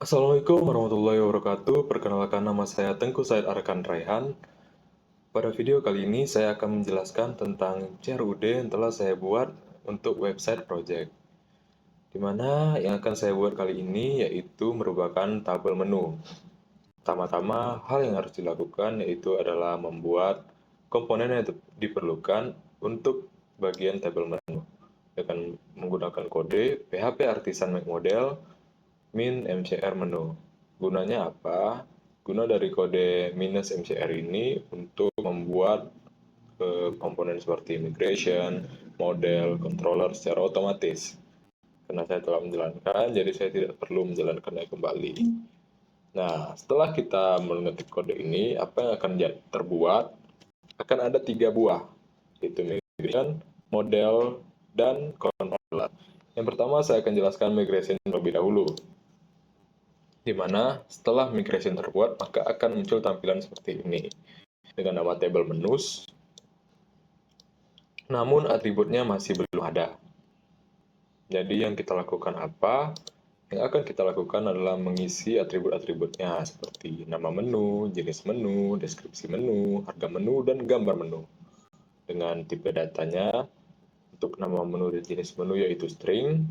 Assalamualaikum warahmatullahi wabarakatuh. Perkenalkan, nama saya Tengku Said Arkan Raihan. Pada video kali ini saya akan menjelaskan tentang CRUD yang telah saya buat untuk website project. Di mana yang akan saya buat kali ini yaitu merupakan tabel menu. Pertama-tama, hal yang harus dilakukan yaitu adalah membuat komponen yang diperlukan untuk bagian tabel menu dengan menggunakan kode PHP Artisan Make Model min MCR menu. Gunanya apa? Guna dari kode minus MCR ini untuk membuat komponen seperti migration, model, controller secara otomatis. Karena saya telah menjalankan, jadi saya tidak perlu menjalankannya kembali. Nah, setelah kita mengetik kode ini, apa yang akan terbuat? Akan ada 3 buah, yaitu migration, model, dan controller. Yang pertama, saya akan jelaskan migration terlebih dahulu, di mana setelah migration terbuat, maka akan muncul tampilan seperti ini, dengan nama table menus, namun atributnya masih belum ada. Jadi yang kita lakukan apa? Yang akan kita lakukan adalah mengisi atribut-atributnya, seperti nama menu, jenis menu, deskripsi menu, harga menu, dan gambar menu. Dengan tipe datanya, untuk nama menu dan jenis menu yaitu string,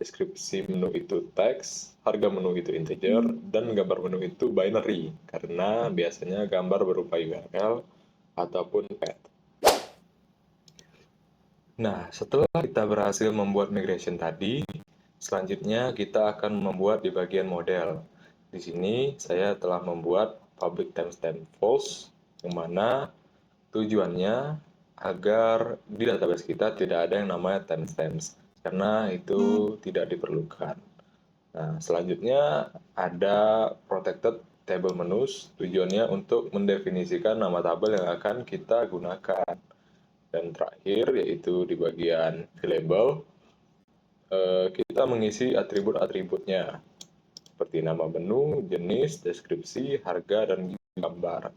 deskripsi menu itu teks, harga menu itu integer, dan gambar menu itu binary, karena biasanya gambar berupa URL ataupun path. Nah, setelah kita berhasil membuat migration tadi, selanjutnya kita akan membuat di bagian model. Di sini saya telah membuat public timestamp false, yang mana tujuannya agar di database kita tidak ada yang namanya timestamps, karena itu tidak diperlukan. Nah, selanjutnya ada protected table menus, tujuannya untuk mendefinisikan nama tabel yang akan kita gunakan. Dan terakhir, yaitu di bagian label, kita mengisi atribut-atributnya, seperti nama menu, jenis, deskripsi, harga, dan gambar.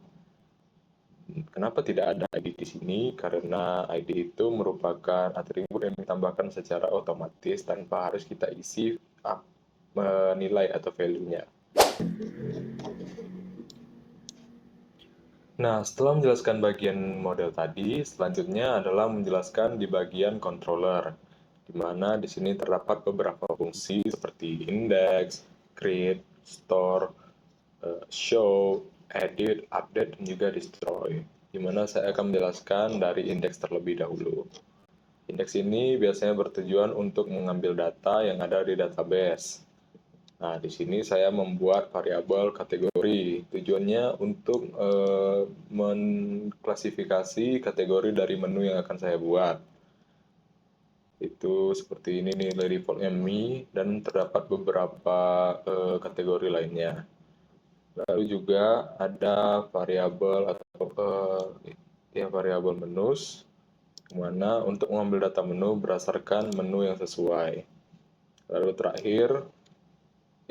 Kenapa tidak ada ID di sini? Karena ID itu merupakan atribut yang ditambahkan secara otomatis tanpa harus kita isi menilai atau value-nya. Nah, setelah menjelaskan bagian model tadi, selanjutnya adalah menjelaskan di bagian controller, di mana di sini terdapat beberapa fungsi seperti index, create, store, show, edit, update, dan juga destroy. Di mana saya akan menjelaskan dari indeks terlebih dahulu. Indeks ini biasanya bertujuan untuk mengambil data yang ada di database. Nah, di sini saya membuat variabel kategori. Tujuannya untuk mengklasifikasi kategori dari menu yang akan saya buat. Itu seperti ini nilai defaultnya me, dan terdapat beberapa kategori lainnya. Lalu juga ada variabel atau variabel menus, mana untuk mengambil data menu berdasarkan menu yang sesuai. Lalu terakhir,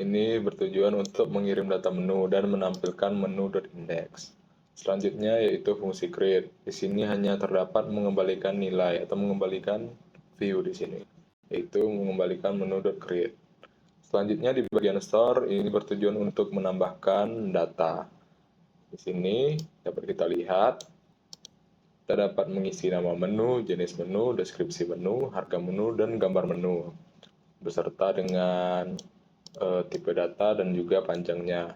ini bertujuan untuk mengirim data menu dan menampilkan menu.index. Selanjutnya yaitu fungsi create. Di sini hanya terdapat mengembalikan nilai atau mengembalikan view di sini, yaitu mengembalikan menu.create. Selanjutnya di bagian store, ini bertujuan untuk menambahkan data. Di sini dapat kita lihat, kita dapat mengisi nama menu, jenis menu, deskripsi menu, harga menu, dan gambar menu, beserta dengan tipe data dan juga panjangnya.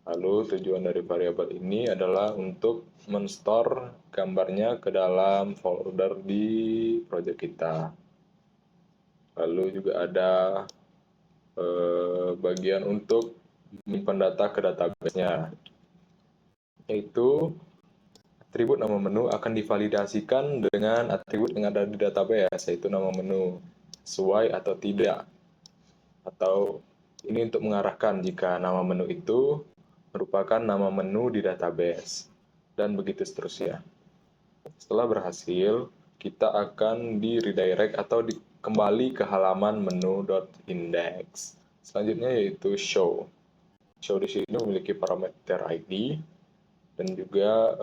Lalu tujuan dari variabel ini adalah untuk men-store gambarnya ke dalam folder di project kita. Lalu juga ada bagian untuk menyimpan data ke database-nya, yaitu atribut nama menu akan divalidasikan dengan atribut yang ada di database, yaitu nama menu sesuai atau tidak. Atau ini untuk mengarahkan jika nama menu itu merupakan nama menu di database, dan begitu seterusnya. Setelah berhasil, kita akan di redirect atau kembali ke halaman menu.index. Selanjutnya yaitu show. Show di sini memiliki parameter ID dan juga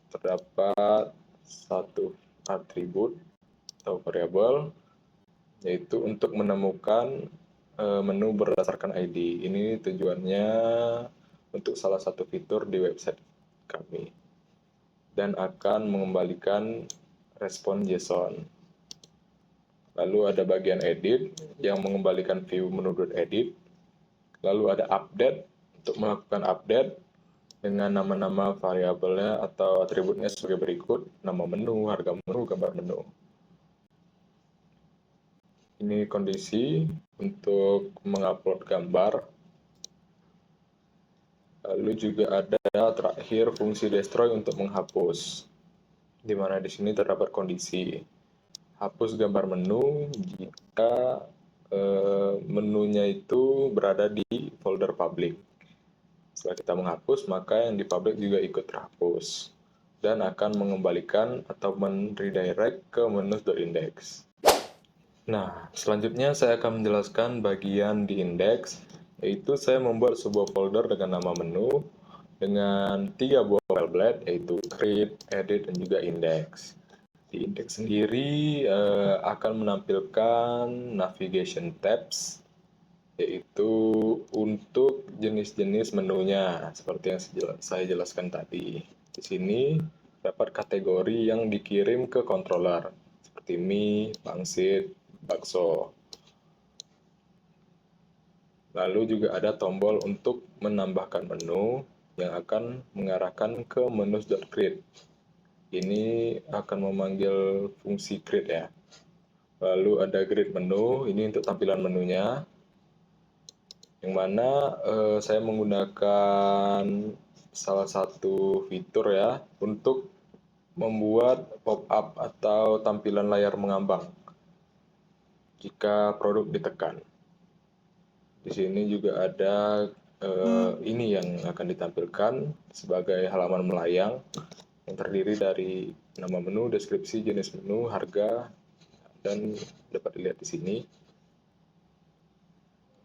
terdapat satu atribut atau variabel, yaitu untuk menemukan menu berdasarkan ID. Ini tujuannya untuk salah satu fitur di website kami dan akan mengembalikan respon JSON. Lalu ada bagian edit yang mengembalikan view menu.edit. Lalu ada update untuk melakukan update dengan nama-nama variabelnya atau atributnya sebagai berikut: nama menu, harga menu, gambar menu. Ini kondisi untuk mengupload gambar. Lalu juga ada terakhir fungsi destroy untuk menghapus, di mana di sini terdapat kondisi hapus gambar menu jika menunya itu berada di folder public. Setelah kita menghapus, maka yang di public juga ikut terhapus dan akan mengembalikan atau men-redirect ke menu.index. Nah, selanjutnya saya akan menjelaskan bagian di index, yaitu saya membuat sebuah folder dengan nama menu dengan 3 buah file blade, yaitu create, edit, dan juga index. Di index sendiri akan menampilkan navigation tabs, yaitu untuk jenis-jenis menunya, seperti yang saya jelaskan tadi. Di sini dapat kategori yang dikirim ke controller, seperti mie, pangsit, bakso. Lalu juga ada tombol untuk menambahkan menu yang akan mengarahkan ke menus.create. Ini akan memanggil fungsi create ya. Lalu ada grid menu, ini untuk tampilan menunya. Yang mana saya menggunakan salah satu fitur ya untuk membuat pop-up atau tampilan layar mengambang jika produk ditekan. Di sini juga ada ini yang akan ditampilkan sebagai halaman melayang yang terdiri dari nama menu, deskripsi, jenis menu, harga, dan dapat dilihat di sini.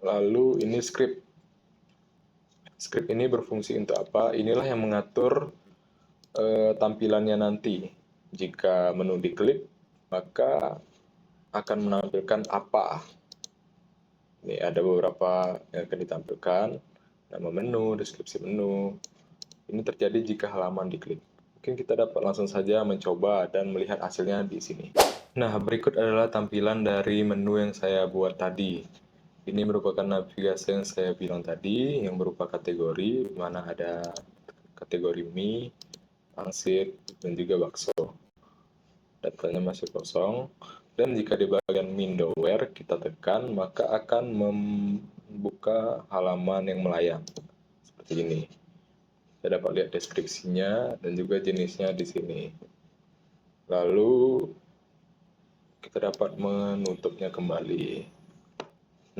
Lalu ini script. Script ini berfungsi untuk apa? Inilah yang mengatur tampilannya nanti. Jika menu diklik, maka akan menampilkan apa. Ini ada beberapa yang akan ditampilkan, nama menu, deskripsi menu. Ini terjadi jika halaman diklik. Mungkin kita dapat langsung saja mencoba dan melihat hasilnya di sini. Nah, berikut adalah tampilan dari menu yang saya buat tadi. Ini merupakan navigasi yang saya bilang tadi, yang berupa kategori, di mana ada kategori mie, pangsit, dan juga bakso. Datanya masih kosong. Dan jika di bagian Windowware kita tekan, maka akan membuka halaman yang melayang seperti ini. Kita dapat lihat deskripsinya dan juga jenisnya di sini. Lalu kita dapat menutupnya kembali.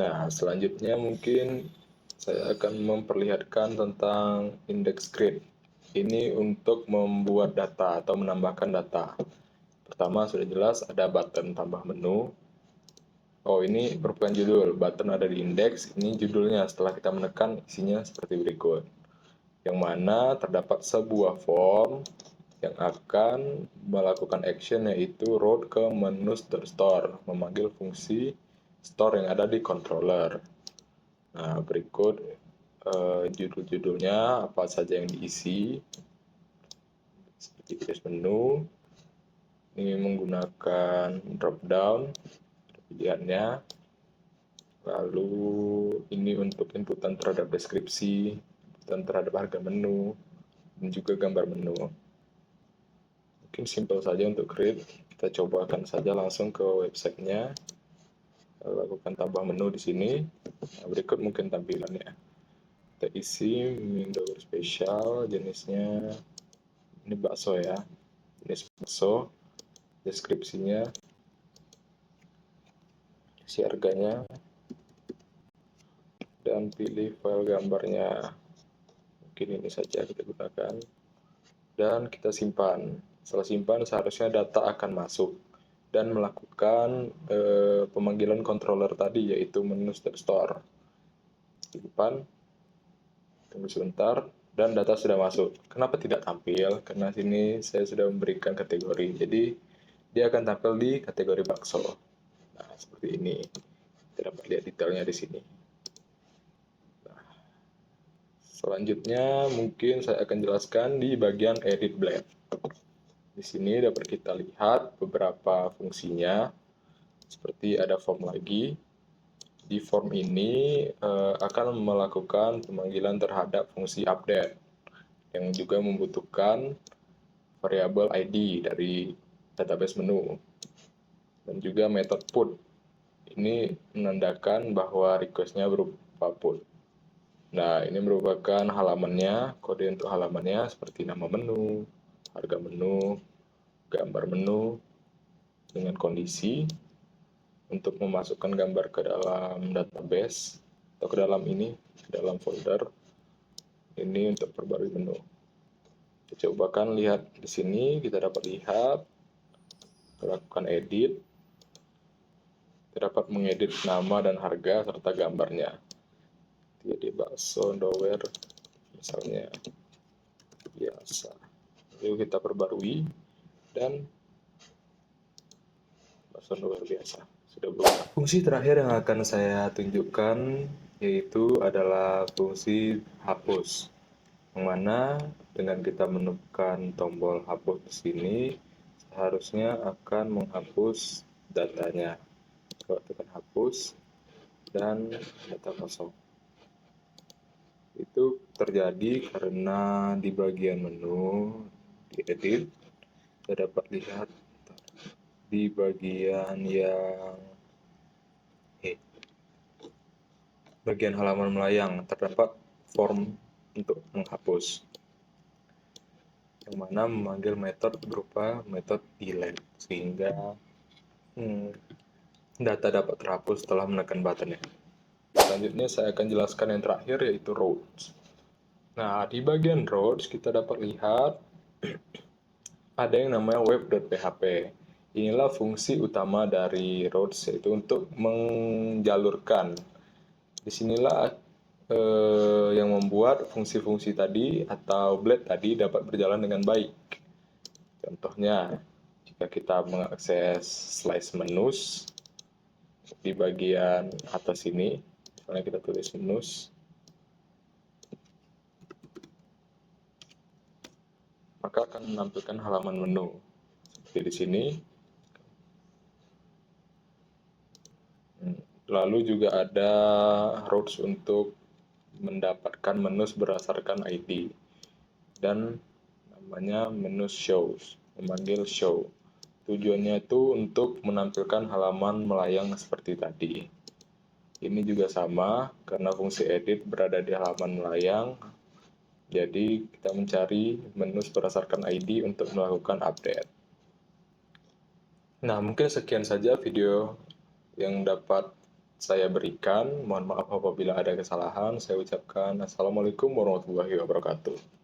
Nah, selanjutnya mungkin saya akan memperlihatkan tentang index grid. Ini untuk membuat data atau menambahkan data. Pertama sudah jelas ada button tambah menu. Oh, ini merupakan judul. Button ada di index. Ini judulnya. Setelah kita menekan, isinya seperti berikut. Yang mana terdapat sebuah form yang akan melakukan action, yaitu route ke menu.store, memanggil fungsi store yang ada di controller. Nah, berikut judul-judulnya apa saja yang diisi. Seperti jenis menu. Ini menggunakan drop down pilihannya. Lalu ini untuk inputan terhadap deskripsi, inputan terhadap harga menu, dan juga gambar menu. Mungkin simpel saja untuk create. Kita cobakan saja langsung ke websitenya. Lakukan tambah menu di sini. Nah, berikut mungkin tampilannya. Kita isi window spesial, jenisnya ini bakso ya, jenis bakso, deskripsinya, isi harganya, dan pilih file gambarnya. Mungkin ini saja kita gunakan dan kita simpan. Setelah simpan, seharusnya data akan masuk dan melakukan pemanggilan controller tadi, yaitu menu.store. Simpan, tunggu sebentar, dan data sudah masuk. Kenapa tidak tampil? Karena sini saya sudah memberikan kategori, jadi dia akan tampil di kategori bakso. Nah, seperti ini. Kita dapat lihat detailnya di sini. Selanjutnya mungkin saya akan jelaskan di bagian edit blade. Di sini dapat kita lihat beberapa fungsinya, seperti ada form lagi. Di form ini akan melakukan pemanggilan terhadap fungsi update yang juga membutuhkan variabel ID dari database menu dan juga method put. Ini menandakan bahwa request-nya berupa put. Nah, ini merupakan halamannya, kode untuk halamannya seperti nama menu, harga menu, gambar menu, dengan kondisi untuk memasukkan gambar ke dalam database atau ke dalam ini, ke dalam folder ini untuk perbarui menu. Kita cobakan lihat di sini, kita dapat lihat, lakukan edit, kita dapat mengedit nama dan harga serta gambarnya. Jadi bakso dower misalnya biasa, lalu kita perbarui dan bakso dower biasa sudah berubah. Fungsi terakhir yang akan saya tunjukkan yaitu adalah fungsi hapus, yang mana dengan kita menekan tombol hapus di sini seharusnya akan menghapus datanya. Kalau tekan hapus dan data kosong. Itu terjadi karena di bagian menu, di edit, kita dapat lihat di bagian bagian halaman melayang terdapat form untuk menghapus, yang mana memanggil metode berupa metode delete, sehingga data dapat terhapus setelah menekan buttonnya. Selanjutnya saya akan jelaskan yang terakhir yaitu routes. Nah, di bagian routes kita dapat lihat ada yang namanya web.php. Inilah fungsi utama dari routes, yaitu untuk menjalurkan. Disinilah yang membuat fungsi-fungsi tadi atau blade tadi dapat berjalan dengan baik. Contohnya, jika kita mengakses slice menus di bagian atas ini, misalnya kita tulis menus, maka akan menampilkan halaman menu seperti di sini. Lalu juga ada routes untuk mendapatkan menu berdasarkan ID dan namanya menu shows, memanggil show. Tujuannya itu untuk menampilkan halaman melayang seperti tadi. Ini juga sama karena fungsi edit berada di halaman melayang. Jadi kita mencari menu berdasarkan ID untuk melakukan update. Nah, mungkin sekian saja video yang dapat saya berikan. Mohon maaf apabila ada kesalahan. Saya ucapkan Assalamualaikum warahmatullahi wabarakatuh.